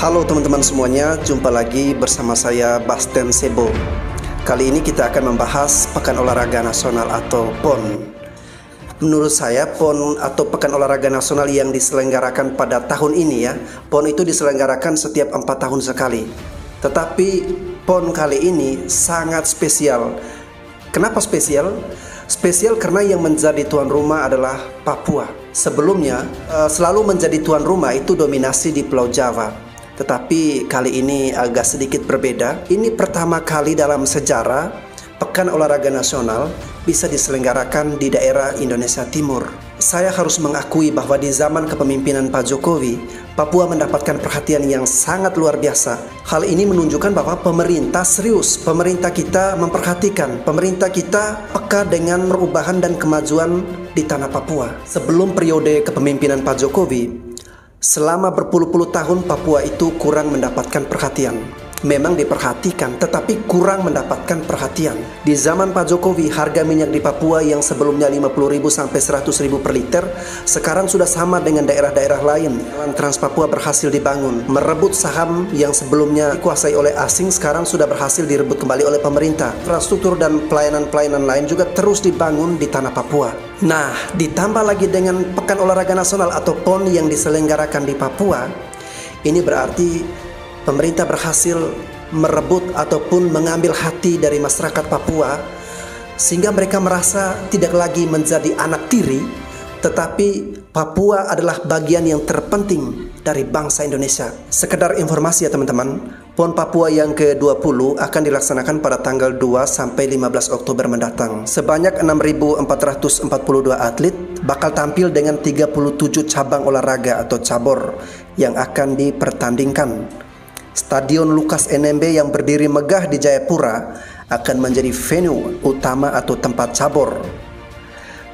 Halo teman-teman semuanya, jumpa lagi bersama saya Basten Sebo. Kali ini kita akan membahas Pekan Olahraga Nasional atau PON. Menurut saya PON atau Pekan Olahraga Nasional yang diselenggarakan pada tahun ini ya, PON itu diselenggarakan setiap 4 tahun sekali. Tetapi PON kali ini sangat spesial. Kenapa spesial? Spesial karena yang menjadi tuan rumah adalah Papua. Sebelumnya selalu menjadi tuan rumah itu dominasi di Pulau Jawa. Tetapi kali ini agak sedikit berbeda. Ini pertama kali dalam sejarah Pekan Olahraga Nasional bisa diselenggarakan di daerah Indonesia Timur. Saya harus mengakui bahwa di zaman kepemimpinan Pak Jokowi, Papua mendapatkan perhatian yang sangat luar biasa. Hal ini menunjukkan bahwa pemerintah serius, pemerintah kita memperhatikan, pemerintah kita peka dengan perubahan dan kemajuan di tanah Papua. Sebelum periode kepemimpinan Pak Jokowi, selama berpuluh-puluh tahun Papua itu kurang mendapatkan perhatian. Memang diperhatikan, tetapi kurang mendapatkan perhatian. Di zaman Pak Jokowi, harga minyak di Papua yang sebelumnya 50.000 sampai 100.000 per liter, sekarang sudah sama dengan daerah-daerah lain. Jalan Trans Papua berhasil dibangun. Merebut saham yang sebelumnya dikuasai oleh asing, sekarang sudah berhasil direbut kembali oleh pemerintah. Infrastruktur dan pelayanan-pelayanan lain juga terus dibangun di tanah Papua. Nah, ditambah lagi dengan Pekan Olahraga Nasional atau PON yang diselenggarakan di Papua, ini berarti pemerintah berhasil merebut ataupun mengambil hati dari masyarakat Papua, sehingga mereka merasa tidak lagi menjadi anak tiri, tetapi Papua adalah bagian yang terpenting dari bangsa Indonesia. Sekedar informasi ya teman-teman, PON Papua yang ke-20 akan dilaksanakan pada tanggal 2 sampai 15 Oktober mendatang. Sebanyak 6.442 atlet bakal tampil dengan 37 cabang olahraga atau cabur yang akan dipertandingkan. Stadion Lukas NMB yang berdiri megah di Jayapura akan menjadi venue utama atau tempat cabur.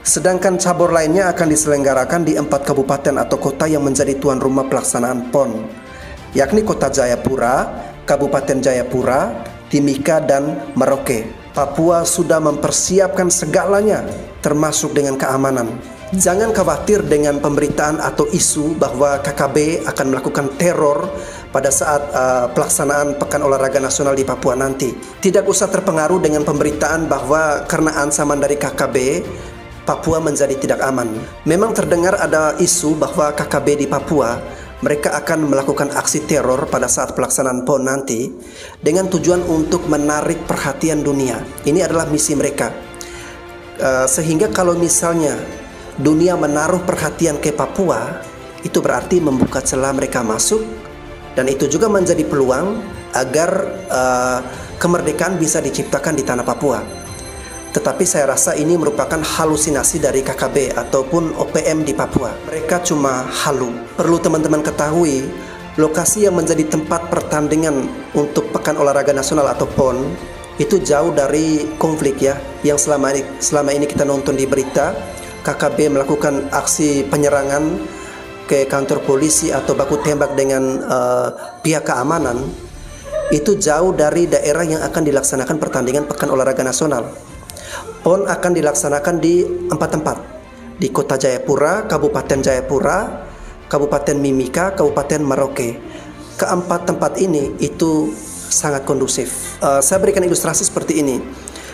Sedangkan cabur lainnya akan diselenggarakan di 4 kabupaten atau kota yang menjadi tuan rumah pelaksanaan PON, yakni Kota Jayapura, Kabupaten Jayapura, Timika, dan Merauke. Papua sudah mempersiapkan segalanya, termasuk dengan keamanan. Jangan khawatir dengan pemberitaan atau isu bahwa KKB akan melakukan teror pada saat pelaksanaan Pekan Olahraga Nasional di Papua nanti. Tidak usah terpengaruh dengan pemberitaan bahwa karena ancaman dari KKB, Papua menjadi tidak aman. Memang terdengar ada isu bahwa KKB di Papua mereka akan melakukan aksi teror pada saat pelaksanaan PON nanti dengan tujuan untuk menarik perhatian dunia. Ini adalah misi mereka. Sehingga kalau misalnya dunia menaruh perhatian ke Papua, itu berarti membuka celah mereka masuk, dan itu juga menjadi peluang agar kemerdekaan bisa diciptakan di tanah Papua. Tetapi saya rasa ini merupakan halusinasi dari KKB ataupun OPM di Papua. Mereka cuma halu. Perlu teman-teman ketahui, lokasi yang menjadi tempat pertandingan untuk Pekan Olahraga Nasional atau PON itu jauh dari konflik ya, yang selama ini kita nonton di berita. KKB melakukan aksi penyerangan ke kantor polisi atau baku tembak dengan pihak keamanan. Itu jauh dari daerah yang akan dilaksanakan pertandingan Pekan Olahraga Nasional. PON akan dilaksanakan di 4 tempat, di Kota Jayapura, Kabupaten Jayapura, Kabupaten Mimika, Kabupaten Merauke. Keempat tempat ini itu sangat kondusif. Saya berikan ilustrasi seperti ini.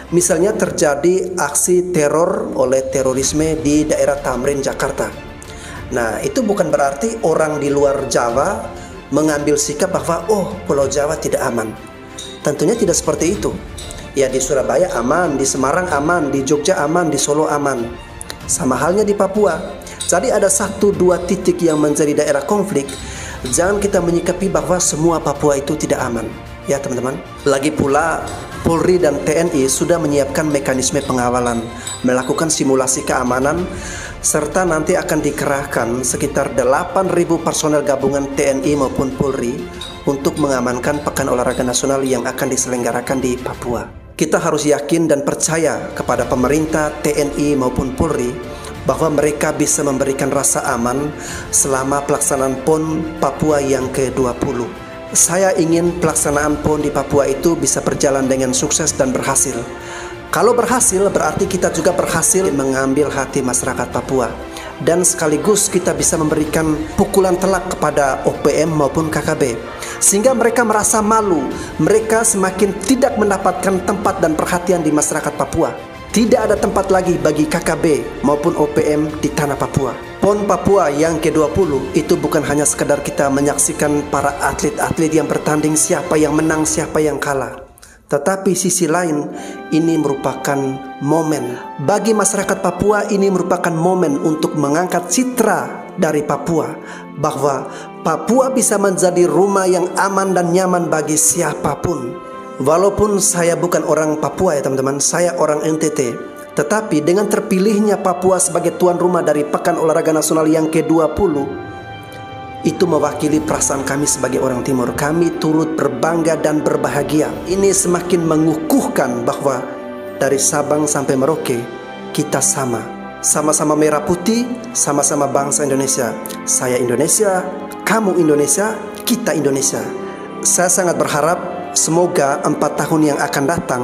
Misalnya terjadi aksi teror oleh terorisme di daerah Tamrin, Jakarta. Nah, itu bukan berarti orang di luar Jawa mengambil sikap bahwa Pulau Jawa tidak aman. Tentunya tidak seperti itu. Ya, di Surabaya aman, di Semarang aman, di Jogja aman, di Solo aman. Sama halnya di Papua. Jadi ada 1-2 titik yang menjadi daerah konflik. Jangan kita menyikapi bahwa semua Papua itu tidak aman. Ya teman-teman. Lagi pula Polri dan TNI sudah menyiapkan mekanisme pengawalan, melakukan simulasi keamanan, serta nanti akan dikerahkan sekitar 8.000 personel gabungan TNI maupun Polri untuk mengamankan Pekan Olahraga Nasional yang akan diselenggarakan di Papua. Kita harus yakin dan percaya kepada pemerintah, TNI maupun Polri bahwa mereka bisa memberikan rasa aman selama pelaksanaan PON Papua yang ke-20. Saya ingin pelaksanaan PON di Papua itu bisa berjalan dengan sukses dan berhasil. Kalau berhasil, berarti kita juga berhasil mengambil hati masyarakat Papua. Dan sekaligus kita bisa memberikan pukulan telak kepada OPM maupun KKB. sehingga mereka merasa malu. Mereka semakin tidak mendapatkan tempat dan perhatian di masyarakat Papua. Tidak ada tempat lagi bagi KKB maupun OPM di tanah Papua. PON Papua yang ke-20 itu bukan hanya sekedar kita menyaksikan para atlet-atlet yang bertanding, siapa yang menang, siapa yang kalah. Tetapi sisi lain, ini merupakan momen bagi masyarakat Papua. Ini merupakan momen untuk mengangkat citra dari Papua, bahwa Papua bisa menjadi rumah yang aman dan nyaman bagi siapapun. Walaupun saya bukan orang Papua ya teman-teman, saya orang NTT, tetapi dengan terpilihnya Papua sebagai tuan rumah dari Pekan Olahraga Nasional yang ke-20, itu mewakili perasaan kami sebagai orang Timur. Kami turut berbangga dan berbahagia. Ini semakin mengukuhkan bahwa dari Sabang sampai Merauke kita sama-sama merah putih, sama-sama bangsa Indonesia. Saya Indonesia, kamu Indonesia, kita Indonesia. Saya sangat berharap semoga 4 tahun yang akan datang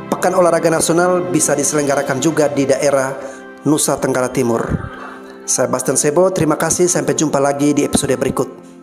Pekan Olahraga Nasional bisa diselenggarakan juga di daerah Nusa Tenggara Timur. Saya Bastian Sebo, terima kasih, sampai jumpa lagi di episode berikut.